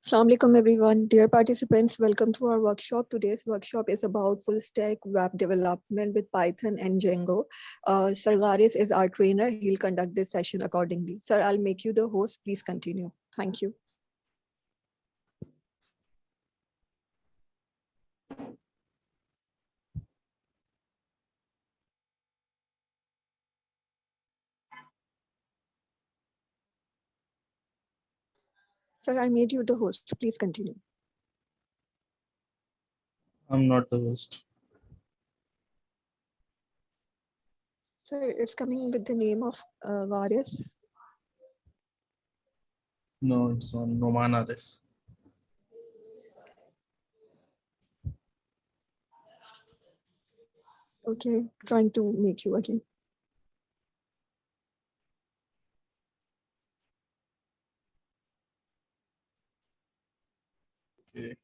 Assalamu alaikum everyone. Dear participants, welcome to our workshop. Today's workshop is about full stack web development with Python and Django. Sir Garis is our trainer. He'll conduct this session accordingly. Sir, I'll make you the host. Please continue. Thank you. Sir, I made you the host. Please continue. I'm not the host. Sir, it's coming with the name of Garis. No, it's on Noman Arif. Okay, trying to make you again. Okay.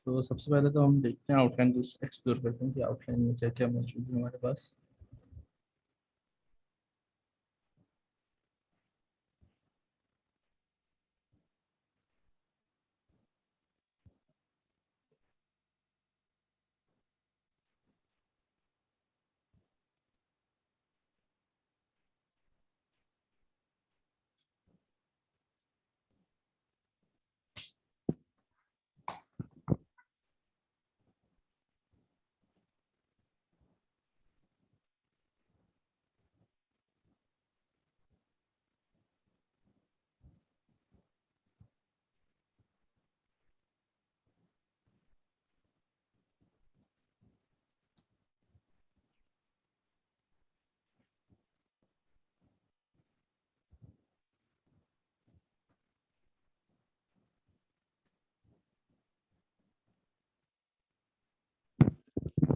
तो सबसे पहले तो हम देखते हैं outline को explore करते हैं कि आउटलाइन में क्या क्या मौजूद है हमारे पास.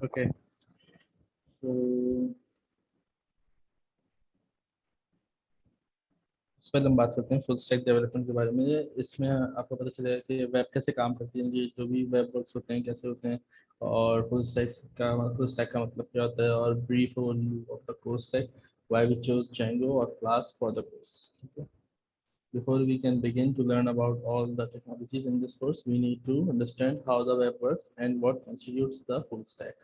Okay. So इस पर हम बात करते हैं फुल स्टैक डेवलपमेंट के बारे में. इसमें आपको पता चलेगा कि वेब कैसे काम करती है, ये जो भी वेब वर्क्स होते हैं कैसे होते हैं, और फुल स्टैक का मतलब क्या होता है, और brief overview of the core stack, why we chose Django और Flask for the course. ठीक है. Before we can begin to learn about all the technologies in this course, we need to understand how the web works and what constitutes the full stack.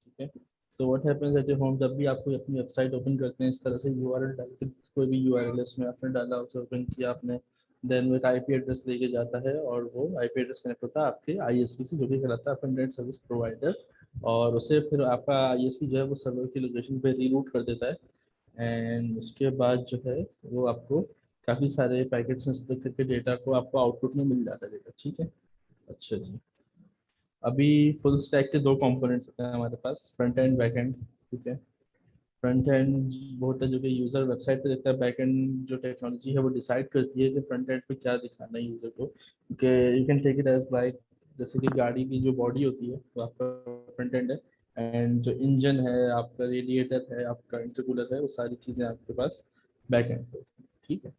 ठीक है. So what happens at home, जब भी आप कोई अपनी website open करते हैं इस तरह से URL डाल के, कोई भी URL उसमें आपने डाला, उसे ओपन किया आपने, देन वो एक IP एड्रेस लेके जाता है और वो IP एड्रेस कनेक्ट होता है आपके ISP से, जो भी कहलाता है आपका इंटरनेट सर्विस प्रोवाइडर, और उसे फिर आपका ISP जो है वो सर्वर की लोकेशन पे रीरूट कर देता है. एंड उसके बाद जो है वो आपको काफ़ी सारे पैकेट्स में स्प्लिट करके डेटा को आपको आउटपुट में मिल जाता है डेटा. ठीक है. अच्छा जी. अभी फुल स्टैक के दो कंपोनेंट्स होते हैं हमारे पास, फ्रंट एंड बैक एंड. ठीक है. फ्रंट एंड वो होता है जो कि यूज़र वेबसाइट पे देखता है. बैक एंड जो टेक्नोलॉजी है वो डिसाइड करती है कि फ्रंट एंड पे क्या दिखाना है यूज़र को. कि you can take it as like, जैसे कि गाड़ी की जो बॉडी होती है वो आपका फ्रंट एंड है, एंड जो इंजन है, आपका रेडिएटर है, आपका इंटरकूलर है, वो सारी चीज़ें आपके पास बैक एंड पे. ठीक है.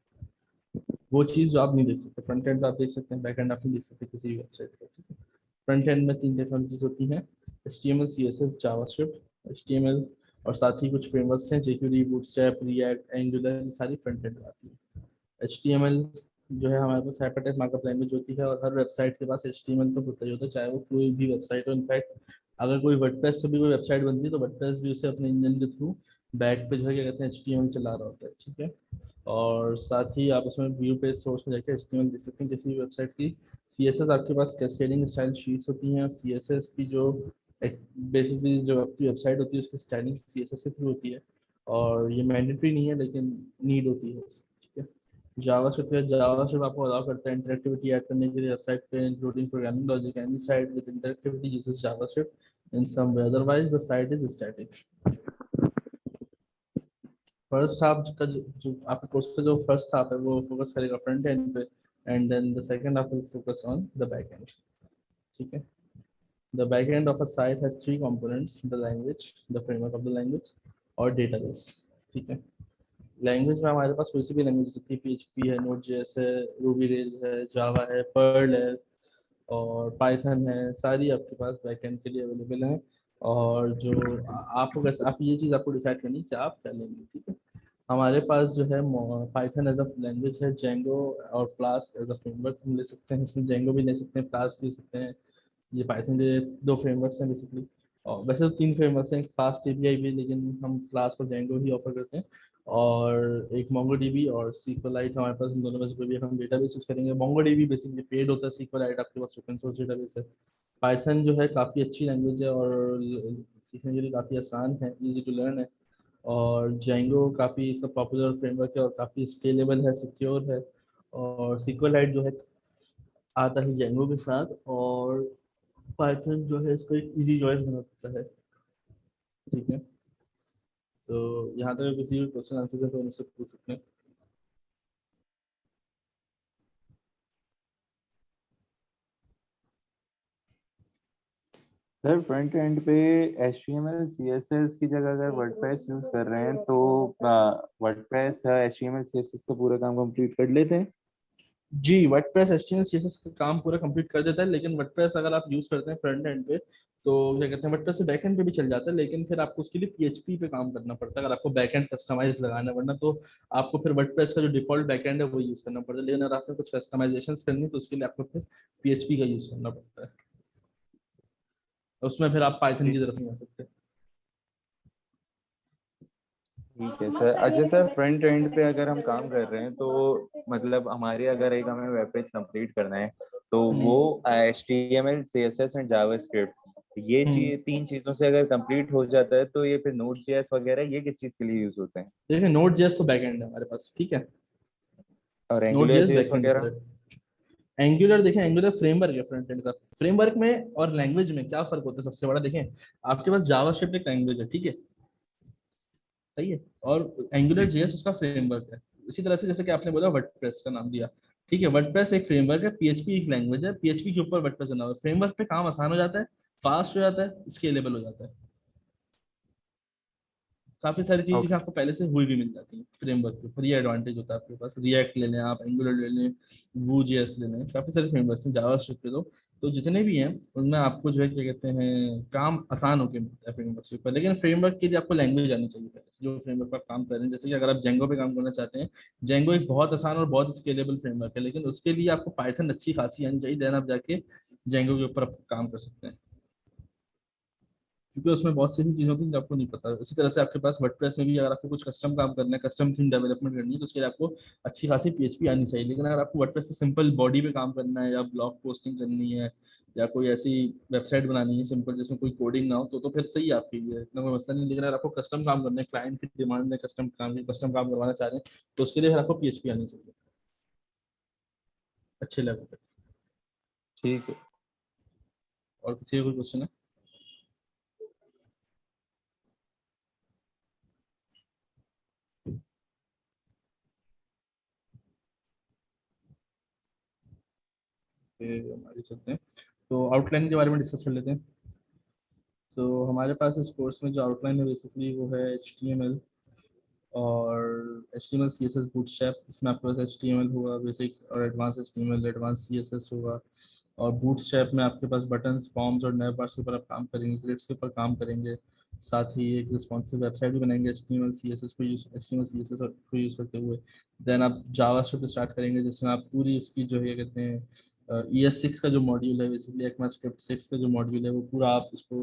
वो चीज़ जो आप नहीं देख सकते, फ्रंट एंड आप देख सकते हैं, बैक एंड आप नहीं देख सकते किसी भी वेबसाइट पर. ठीक है. फ्रंट एंड में तीन टेक्नोलॉजीज होती हैं, HTML, CSS, जावास्क्रिप्ट. HTML और साथ ही कुछ फ्रेमवर्क्स हैं, jQuery, बूटस्ट्रैप, रिएक्ट, एंगुलर, सारी फ्रंट एंड आती है. HTML जो है हमारे पास हाइपरटेक्स्ट मार्कअप लैंग्वेज होती है, और हर वेबसाइट के पास HTML तो होता ही होता है, चाहे वो कोई भी वेबसाइट हो. इनफैक्ट अगर कोई वर्डप्रेस से भी कोई वेबसाइट बनती है तो वर्डप्रेस भी उसे अपने इंजन के थ्रू बैक पे जो है क्या कहते हैं HTML चला रहा होता है. ठीक है. और साथ ही आप उसमें व्यू पेज सोर्स में जाकर HTML देख सकते हैं किसी भी वेबसाइट की. CSS आपके पास कैस्केडिंग स्टाइल शीट्स होती हैं. CSS की जो बेसिकली जो आपकी वेबसाइट होती है उसकी स्टाइलिंग CSS के थ्रू होती है, और ये मैंडेटरी नहीं है लेकिन नीड होती है. ठीक है. जावास्क्रिप्ट आपको अलाउ करता है इंटरेक्टिविटी ऐड करने के लिए वेबसाइट पे, including programming logic. Any site with interactivity uses JavaScript in some way, otherwise the site is static. First half का जो आपके कोर्स का जो फर्स्ट हाफ है वो फोकस करेगा फ्रंट एंड पे, and then the second half will focus on the back end. ठीक है. The back end of a site has three components, the language, the framework of the language, और database. ठीक है. Language में हमारे पास कोई सी भी लैंग्वेज होती है, PHP है, Node.js है, Ruby Rails है, जावा है, पर्ल है, और पाइथन है, सारी आपके पास बैकएंड के लिए अवेलेबल है. और जो आपको कैसे, आप ये चीज़ आपको डिसाइड करनी है कि आप क्या लेंगे. ठीक है. हमारे पास जो है पाइथन एज अ लैंग्वेज है, जेंगो और फ्लास्क एज अ फ्रेमवर्क हम ले सकते हैं। इसमें जेंगो भी ले सकते हैं, फ्लास्क भी ले सकते हैं। ये पाइथन के दो फ्रेमवर्क्स हैं बेसिकली। और वैसे तो तीन फ्रेमवर्क्स हैं, एक फास्ट एपीआई भी, लेकिन हम फ्लास्क और जेंगो ही ऑफर करते हैं। और एक मोंगोडीबी और सीक्वलाइट हमारे पास, इन दोनों में से कोई भी हम डेटाबेस यूज करेंगे। मोंगोडीबी बेसिकली पेड होता है, सीक्वलाइट आपके पास ओपन सोर्स डेटाबेस है। पाइथन जो है काफ़ी अच्छी लैंग्वेज है और सीखने के लिए काफ़ी आसान है, इजी टू लर्न है। और जेंगो काफ़ी इसका पॉपुलर फ्रेमवर्क है और काफ़ी स्केलेबल है, सिक्योर है। और सीक्वलाइट जो है आता है जेंगो के साथ। और पाइथन जो है इसको एक इजी चॉइस बनाता है। ठीक है, तो यहाँ तक किसी भी क्वेश्चन आंसर है तो मुझसे पूछ सकते हैं। सर फ्रंट एंड पे HTML CSS की जगह अगर वर्डप्रेस यूज कर रहे हैं तो वर्डप्रेस HTML CSS का पूरा काम कंप्लीट कर लेते हैं। जी, वर्डप्रेस एचटीएमएल सीएसएस का काम पूरा कंप्लीट कर देता है, लेकिन वर्डप्रेस अगर आप यूज करते हैं फ्रंट एंड पे तो क्या कहते हैं, वर्डप्रेस से बैक एंड पे भी चल जाता है, लेकिन फिर आपको उसके लिए पीएचपी पे काम करना पड़ता है अगर आपको बैक एंड कस्टमाइज लगाना है। वरना तो आपको फिर वर्डप्रेस का जो डिफॉल्ट बैक एंड है वो यूज करना पड़ता है, लेकिन अगर आपने कुछ कस्टमाइजेशन करनी है तो उसके लिए आपको फिर पीएचपी का यूज करना पड़ता है। उसमें फिर आप पाइथन की तरफ नहीं आ सकते। ठीक है सर। अच्छा सर, फ्रंट एंड पे अगर हम काम कर रहे हैं तो मतलब हमारे अगर एक हमें वेब पेज कंप्लीट करना है तो वो हम्म। HTML CSS एंड जावास्क्रिप्ट ये हम्म। चीज तीन चीजों से अगर कंप्लीट हो जाता है तो ये फिर Node.js वगैरह ये किस चीज के लिए यूज होते हैं? देखिए, नोड जेएस तो बैक एंड है हमारे पास, ठीक है। और node angular JS JS back and की वगैरह? तरफ। एंगुलर देखें, एंगुलर फ्रेमवर्क है फ्रंट एंड का। फ्रेमवर्क में और लैंग्वेज में क्या फर्क होता है सबसे बड़ा, देखें आपके पास जावास्क्रिप्ट एक लैंग्वेज है, ठीक है, सही है, और एंगुलर जेएस उसका फ्रेमवर्क है। इसी तरह से जैसे कि आपने बोला वर्डप्रेस का नाम दिया, ठीक है, वर्डप्रेस एक फ्रेमवर्क है, पीएचपी एक लैंग्वेज है, पीएचपी के ऊपर वर्डप्रेस बना हुआ है। फ्रेमवर्क पे काम आसान हो जाता है, फास्ट हो जाता है, स्केलेबल हो जाता है। काफी सारी चीजें ओके। आपको पहले से हुई भी मिल जाती हैं फ्रेमवर्क के ऊपर। ये एडवांटेज होता है आपके पास। रिएक्ट ले लें आप, एंगुलर ले लें, वू जेएस ले लें, काफी सारे फ्रेमवर्क्स हैं जावास्क्रिप्ट पे। तो जितने भी हैं उनमें आपको जो है क्या कहते हैं, काम आसान होकर मिलता है फ्रेमवर्क के ऊपर। लेकिन फ्रेमवर्क के लिए आपको लैंग्वेज आनी चाहिए पहले से, जो फ्रेमवर्क पर आप काम कर रहे हैं। जैसे कि अगर आप जेंगो पे काम करना चाहते हैं, जेंगो एक बहुत आसान और बहुत स्केलेबल फ्रेमवर्क है, लेकिन उसके लिए आपको पाइथन अच्छी खासी आनी चाहिए, देन आप जाके जेंगो के ऊपर आप काम कर सकते हैं, क्योंकि उसमें बहुत सी ऐसी चीज़ होती हैं जो आपको नहीं पता। इसी तरह से आपके पास वर्डप्रेस में भी अगर आपको कुछ कस्टम काम करना है, कस्टम थीम डेवलपमेंट करनी है, तो उसके लिए आपको अच्छी खासी पीएचपी आनी चाहिए। लेकिन अगर आपको वर्डप्रेस पे सिंपल बॉडी पे काम करना है, या ब्लॉग पोस्टिंग करनी है, या कोई ऐसी वेबसाइट बनानी है सिंपल जिसमें कोई कोडिंग ना हो, तो फिर सही है आपके लिए, इतना कोई मसला नहीं। लेकिन अगर आपको कस्टम काम करना है, क्लाइंट की डिमांड में कस्टम काम करवाना चाह रहे हैं, तो उसके लिए फिर आपको पीएचपी आनी चाहिए अच्छे लेवल पे। ठीक है। और किसी का कोई क्वेश्चन है? हमारे चलते हैं, तो आउटलाइन के बारे में डिस्कस कर लेते हैं। तो हमारे पास इस कोर्स में जो आउटलाइन है बेसिकली वो है HTML और HTML CSS बूटस्ट्रैप। इसमें आपके पास HTML होगा बेसिक, और एडवांस HTML, एडवांस CSS होगा। और बूटस्ट्रैप में आपके पास बटन्स, फॉर्म्स और नए पार्ट्स के ऊपर आप काम करेंगे, ग्रिड्स के ऊपर काम करेंगे। साथ ही एक रिस्पॉन्सिव वेबसाइट भी बनाएंगे HTML CSS को यूज़ करते हुए। देन आप जावास्क्रिप्ट स्टार्ट करेंगे, जिसमें आप पूरी उसकी जो है कहते हैं ES6 का जो मॉड्यूल है, बेसिकली ECMAScript 6 का जो मॉड्यूल है, वो पूरा आप उसको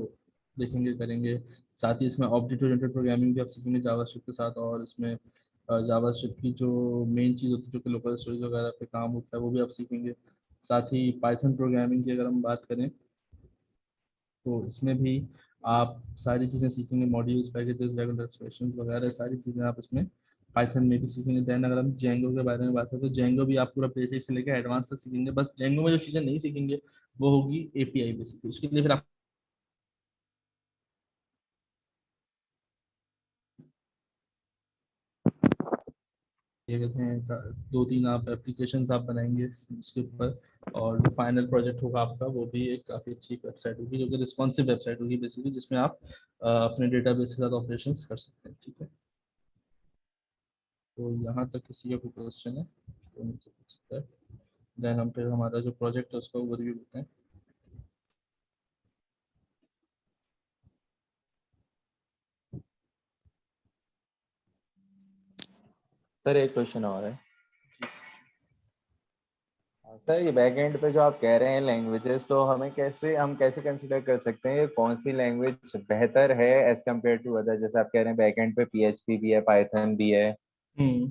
देखेंगे, करेंगे। साथ ही इसमें ऑब्जेक्ट ओरिएंटेड प्रोग्रामिंग भी आप सीखेंगे जावास्क्रिप्ट के साथ। और इसमें जावास्क्रिप्ट की जो मेन चीज़ होती है, जो कि लोकल स्टोरेज वगैरह पे काम होता है, वो भी आप सीखेंगे। साथ ही पाइथन प्रोग्रामिंग की अगर हम बात करें तो इसमें भी आप सारी चीज़ें सीखेंगे, मॉड्यूल्स, पैकेजेस, रेगुलर एक्सप्रेशंस वगैरह सारी चीज़ें आप इसमें पाइथन में भी सीखेंगे। देन अगर हम जेंगो के बारे में बात करें तो जेंगो भी आप पूरा बेसिक से लेकर एडवांस तक सीखेंगे। बस जेंगो में जो चीज़ें नहीं सीखेंगे वो होगी एपीआई बेसिकली। उसके लिए फिर आप ये कहते हैं दो तीन आप एप्लीकेशंस आप बनाएंगे इसके ऊपर। और जो फाइनल प्रोजेक्ट होगा आपका वो भी एक काफ़ी अच्छी वेबसाइट होगी, जो कि रिस्पॉन्सिव वेबसाइट होगी बेसिकली, जिसमें आप अपने डेटाबेस के साथ ऑपरेशंस कर सकते हैं। ठीक है, तो यहाँ तक किसी का कोई क्वेश्चन है तो मुझसे पूछ सकता है। देन हम फिर हमारा जो प्रोजेक्ट है उसका ओवरव्यू देते हैं। सर एक क्वेश्चन और है सर, ये बैक एंड पे जो आप कह रहे हैं लैंग्वेजेस, तो हम कैसे कंसिडर कर सकते हैं कौन सी लैंग्वेज बेहतर है एज कम्पेयर टू अदर? जैसे आप कह रहे हैं बैक एंड पे PHP भी है, पाइथन भी है। हम्म।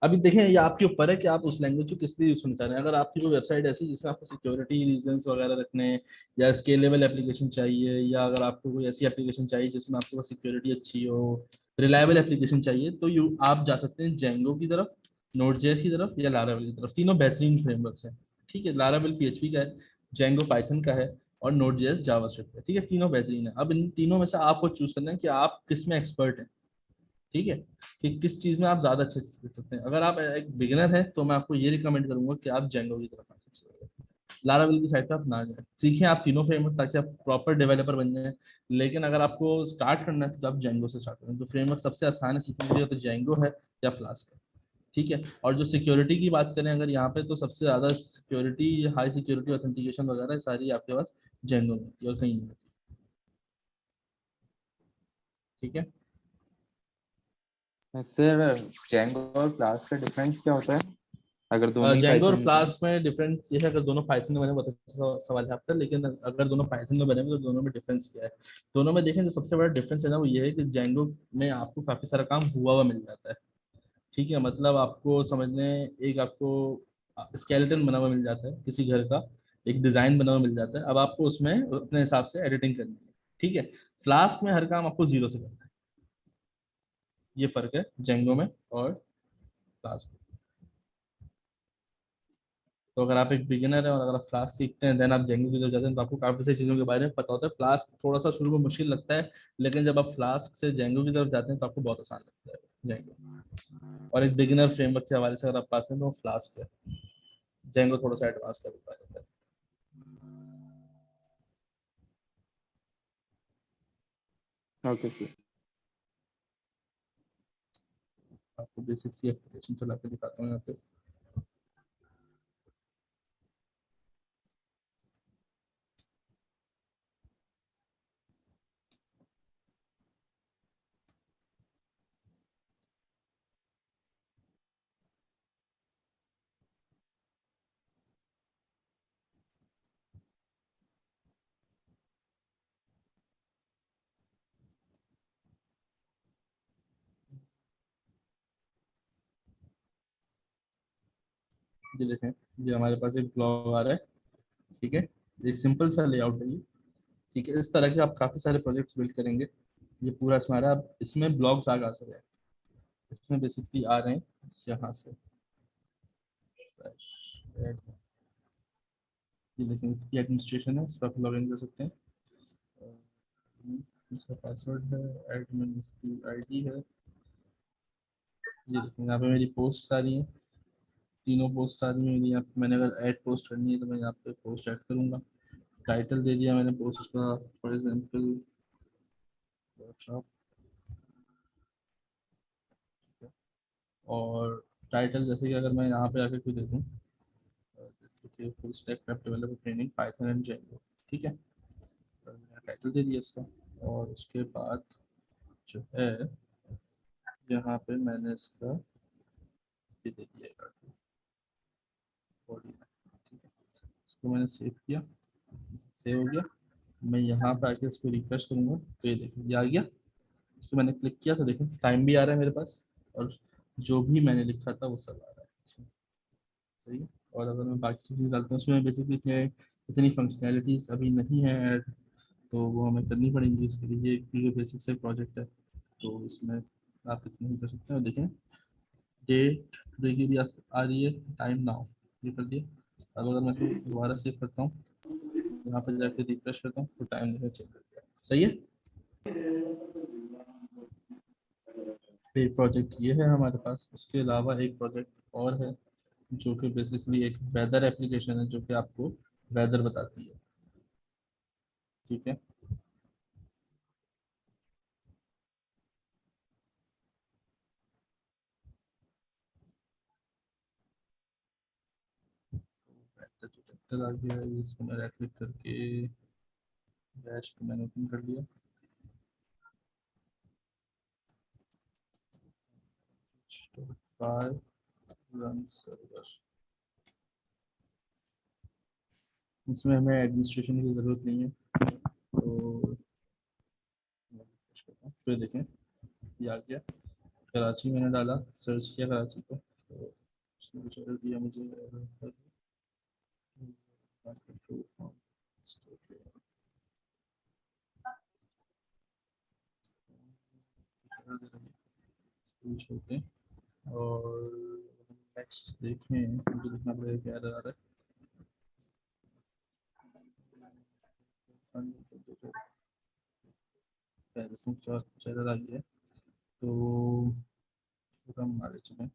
अभी देखें, ये आपके ऊपर है कि आप उस लैंग्वेज को किस लिए यूज करना चाह रहे हैं। अगर आपकी कोई वेबसाइट ऐसी जिसमें आपको सिक्योरिटी रीजंस वगैरह रखने हैं, या स्केलेबल एप्लीकेशन चाहिए, या अगर आपको कोई ऐसी एप्लीकेशन चाहिए जिसमें आपके पास सिक्योरिटी अच्छी हो, रिलायबल एप्लीकेशन चाहिए, तो यू आप जा सकते हैं जेंगो की तरफ, नोड जेएस की तरफ, या लारावेल की तरफ। तीनों बेहतरीन फ्रेमवर्क्स हैं। ठीक है, लारावेल PHP का है, जेंगो पाइथन का है, और नोड जेएस जावास्क्रिप्ट का। ठीक है, तीनों बेहतरीन है। अब इन तीनों में से आपको चूज करना है कि आप किस में एक्सपर्ट हैं। ठीक है, कि किस चीज में आप ज्यादा अच्छे से सीख सकते हैं। अगर आप एक बिगिनर हैं तो मैं आपको ये रिकमेंड करूंगा कि आप जेंगो की तरफ आए सबसे पहले। लारावेल की साइड पे आप ना जाए, सीखें आप तीनों फ्रेमवर्क ताकि आप प्रॉपर डेवलपर बन जाएं। लेकिन अगर आपको स्टार्ट करना है तो आप जेंगो से स्टार्ट करें। तो फ्रेमवर्क सबसे आसान है सीखने के लिए, तो जेंगो है या फ्लास्क है। ठीक है, और जो सिक्योरिटी की बात करें अगर यहाँ पे, तो सबसे ज्यादा सिक्योरिटी, हाई सिक्योरिटी ऑथेंटिकेशन वगैरह सारी आपके पास जेंगो में होती है और कहीं नहीं होती। ठीक है, सर जेंगो और क्लास का डिफरेंस क्या होता है अगर दोनों ही जेंगो और पाइथन में बने? फ्लास्क में डिफरेंस ये है, अगर दोनों पाइथन में बने, बहुत अच्छा सवाल है आपका। लेकिन अगर दोनों पाइथन में बने तो दोनों में डिफरेंस क्या है? दोनों में देखें, जो सबसे बड़ा डिफरेंस है ना, वो ये है कि जेंगो में आपको काफी सारा काम हुआ हुआ मिल जाता है। ठीक है, मतलब आपको समझने, एक आपको स्केलेटन बना हुआ मिल जाता है किसी घर का, एक डिजाइन बना हुआ मिल जाता है। अब आपको उसमें अपने हिसाब से एडिटिंग करनी है। ठीक है, फ्लास्क में हर काम आपको जीरो से करना है। ये फर्क है जेंगो में और फ्लास्क में। तो अगर आप एक बिगिनर है और अगर आप फ्लास्क सीखते हैं, देन आप जेंगो की तरफ जाते हैं, तो आपको काफी सारी चीजों के बारे में पता होता है। फ्लास्क थोड़ा सा शुरू में मुश्किल लगता है, लेकिन जब आप फ्लास्क से जेंगो की तरफ जाते हैं तो आपको बहुत आसान लगता है जेंगो। और एक बिगिनर फ्रेमवर्क के हवाले से अगर आप बात करें तो वो फ्लास्क है। जेंगो थोड़ा सा एडवांस लेवल का जाता है। Okay sir. आपको बेसिक सी एप्लीकेशन चला के दिखाता हूँ यहाँ पे। ये देखें, ये हमारे पास एक ब्लॉग आ रहा है। ठीक है, एक सिंपल सा लेआउट है ये। ठीक है, इस तरह के आप काफी सारे प्रोजेक्ट्स बिल्ड करेंगे। ये पूरा इसमें आ रहा है। अब इसमें ब्लॉग्स आ सकते हैं। इसमें बेसिकली आ रहे हैं यहाँ से। ये देखें, इसकी एडमिनिस्ट्रेशन है, इस पर आप लॉग इन कर सकते हैं। इसका पासवर्ड है, एडमिन इसकी आईडी है। ये देखें, यहाँ पे मेरी पोस्ट आ रही है, तीनों पोस्ट आ रही है मेरी। यहाँ पे मैंने अगर ऐड पोस्ट करनी है तो मैं यहाँ पे पोस्ट ऐड करूँगा। टाइटल दे दिया मैंने पोस्ट का, फॉर एग्जाम्पल वर्कशॉप। और टाइटल जैसे कि अगर मैं यहाँ पे आके कोई देखूँ, जैसे कि full stack web developer training Python and Django. ठीक है, तो मैंने टाइटल दे दिया इसका। और उसके बाद जो है, यहाँ पे मैंने इसका ये दे दिया बॉडी। ठीक है, इसको मैंने सेव किया, सेव हो गया। मैं यहाँ पे आके इसको रिफ्रेश करूँगा तो ये देखिए ये आ गया। इसको मैंने क्लिक किया तो देखिए टाइम भी आ रहा है मेरे पास, और जो भी मैंने लिखा था वो सब आ रहा है। सही है। और अगर मैं बाकी चीज़ें डालता हूँ, उसमें बेसिकली क्या है, इतनी फंक्शनैलिटीज अभी नहीं है ऐड, तो वो हमें करनी पड़ेंगी। इसके लिए एक बेसिक से प्रोजेक्ट है, तो इसमें आप इतना ही कर सकते हैं। और देखें, डेट टुडे की भी आ रही है, टाइम नाउ, ये कर दिया। अब अगर मैं इसको दोबारा सेव करता हूँ, यहाँ पर जाके रिफ्रेश करता हूँ, तो टाइम देखा चेंज हो गया। सही है। एक प्रोजेक्ट ये है हमारे पास। उसके अलावा एक प्रोजेक्ट और है, जो कि बेसिकली एक वेदर एप्लीकेशन है, जो कि आपको वेदर बताती है। ठीक है, वेदर डिटेक्टर आ गया है, इसको मैं राइट क्लिक करके डैश को मैंने ओपन कर लिया। By run server. इसमें हमें एडमिनिस्ट्रेशन की ज़रूरत नहीं है, तो फिर देखें ये आ गया। कराची मैंने डाला, सर्च किया कराची को, तो उसने कुछ ऑर्डर दिया मुझे। छोड़ते हैं और नेक्स्ट देखें, मुझे देखना पड़ेगा क्या आ रहा है। चैनल आ गया, तो हम आगे चलें।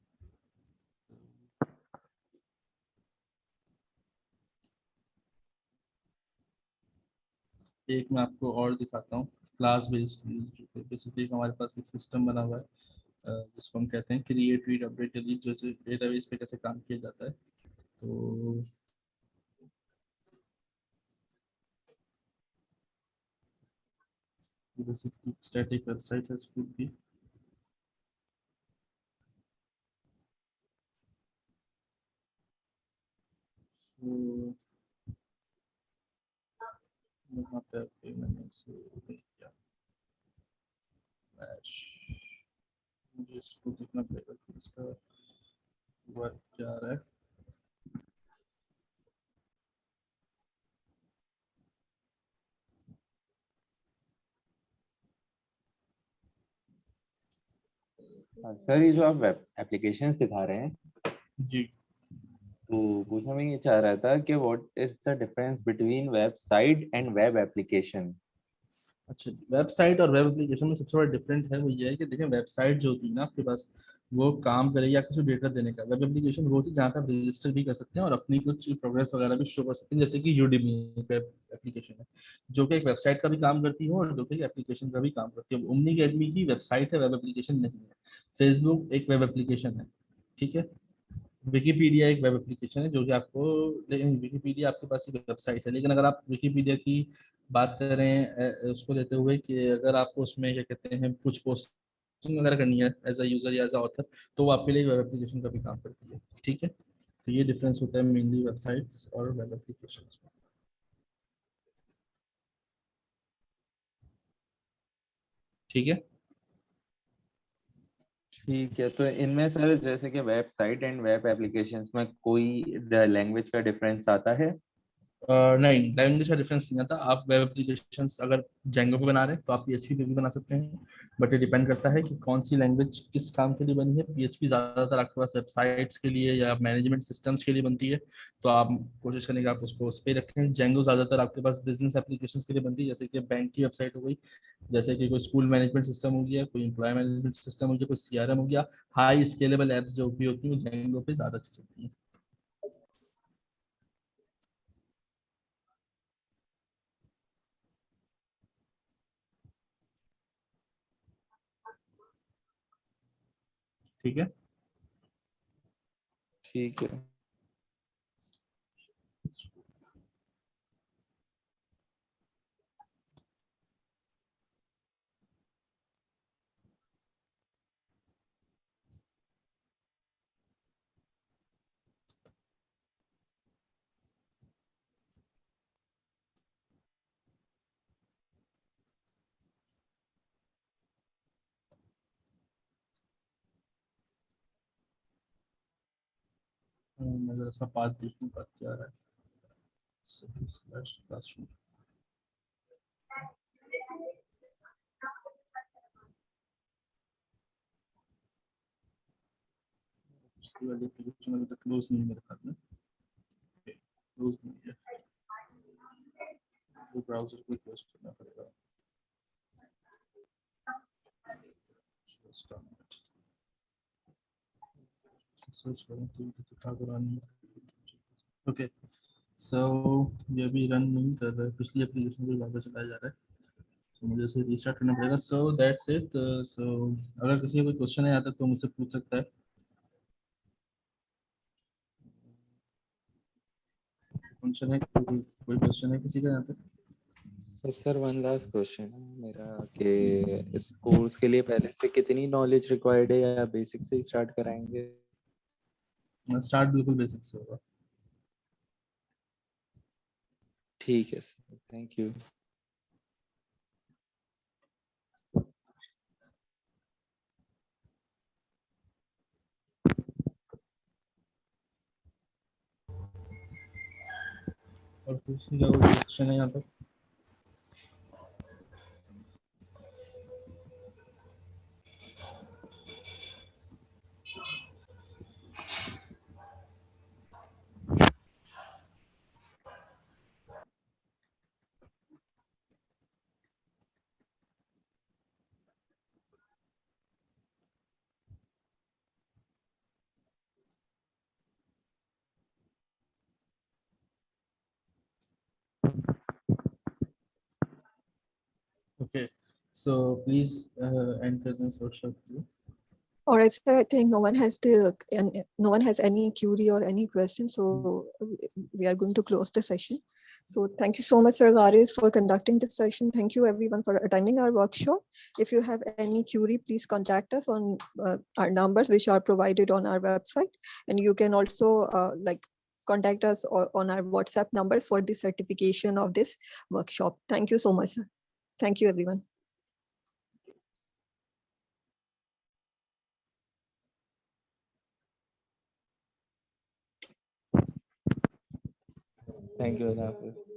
एक मैं आपको और दिखाता हूँ, क्लास बेस्ड। बेसिकली हमारे पास एक सिस्टम बना हुआ है जिसको हम कहते हैं क्रिएट, रीड, अपडेट, डिलीट, जैसे डेटाबेस पे कैसे काम किया जाता है। तो बेसिकली स्टैटिक वेबसाइट है, could be तो यहाँ पे आपके मैंने इसे किया मैच। मुझे इसको देखना पड़ेगा कि इसका वर्क क्या आ रहा है। सर ये जो आप वेब एप्लीकेशंस दिखा रहे हैं, जी, तो पूछना मैं ये चाह रहा था कि what is the difference between website and web application. अच्छा, वेबसाइट और वेब एप्लीकेशन में सबसे बड़ा डिफरेंट है वो ये है कि देखिए, वेबसाइट जो होती है ना आपके पास, वो काम करेगी आपको सिर्फ डेटा देने का। वेब एप्लीकेशन वो होती है जहाँ पे आप रजिस्टर भी कर सकते हैं और अपनी कुछ प्रोग्रेस वगैरह भी शो कर सकते हैं, जैसे कि यूडीमी वेब एप्लीकेशन है, जो कि एक वेबसाइट का भी काम करती है और जो कि एप्लीकेशन का भी काम करती है। ओमनी अकेडमी की वेबसाइट है, वेब एप्लीकेशन नहीं है। फेसबुक एक वेब एप्लीकेशन है, ठीक है। विकीपीडिया एक वेब एप्लीकेशन है जो कि आपको, लेकिन विकीपीडिया आपके पास एक वेबसाइट है। लेकिन अगर आप विकीपीडिया की बात करें उसको लेते हुए कि अगर आपको उसमें क्या कहते हैं कुछ पोस्टिंग वगैरह करनी है एज अ यूजर या एज अ ऑथर, तो वो आपके लिए वेब एप्लीकेशन का भी काम करती है, ठीक है। तो ये डिफरेंस होता है मेनली वेबसाइट्स और वेब एप्लीकेशन में, ठीक है। ठीक है, तो इनमें सर जैसे कि वेबसाइट एंड वेब एप्लीकेशंस में कोई लैंग्वेज का डिफरेंस आता है? नहीं, लैंग्वेज का डिफरेंस नहीं आता। आप वेब एप्लीकेशंस अगर जेंगो पे बना रहे हैं तो आप पीएचपी पे भी बना सकते हैं, बट ये डिपेंड करता है कि कौन सी लैंग्वेज किस काम के लिए बनी है। पीएचपी ज़्यादातर आपके पास वेबसाइट्स के लिए या मैनेजमेंट सिस्टम्स के लिए बनती है, तो आप कोशिश करें कि आप उसको उस पर रखें। जेंगो ज़्यादातर आपके पास बिजनेस एप्लीकेशन के लिए बनती है, जैसे कि बैंक की वेबसाइट हो गई, जैसे कि कोई स्कूल मैनेजमेंट सिस्टम हो गया, कोई एम्प्लॉय मैनेजमेंट सिस्टम हो गया, कोई सीआरएम हो गया। हाई स्केलेबल एप्स जो भी होती हैं वो जेंगो पे ज़्यादा चलती हैं। ठीक है। ठीक है। मैं जरा इसका पाथ देखूँ, पाथ क्या आ रहा है। क्लासरूम, उसकी वाली एप्लीकेशन अभी तक क्लोज नहीं है मेरे ख्याल में। क्लोज नहीं है, तो ब्राउजर को क्लोज करना पड़ेगा। सर्च करूँ तो ये दिखा तो रहा नहीं है। ओके, सो ये अभी रन नहीं कर रहा है, पिछली एप्लीकेशन को वापस चलाया जा रहा है, तो मुझे इसे रीस्टार्ट करना पड़ेगा। So that's it. सो अगर किसी को कोई क्वेश्चन है आता तो मुझसे पूछ सकता है। क्वेश्चन है, कोई क्वेश्चन है किसी का यहाँ पे? सर वन लास्ट क्वेश्चन है मेरा कि इस कोर्स के लिए पहले से कितनी नॉलेज रिक्वायर्ड है या बेसिक से ही स्टार्ट कराएंगे? स्टार्ट बिल्कुल बेसिक से होगा। ठीक है सर, थैंक यू। और किसी का कोई क्वेश्चन है यहाँ तक? Okay, so please enter this workshop. All right, so I think no one has any query or any question, so we are going to close the session. So thank you so much, Sir Garis, for conducting this session. Thank you everyone for attending our workshop. If you have any query, please contact us on our numbers, which are provided on our website, and you can also contact us on our WhatsApp numbers for the certification of this workshop. Thank you so much, sir. Thank you, everyone. Thank you.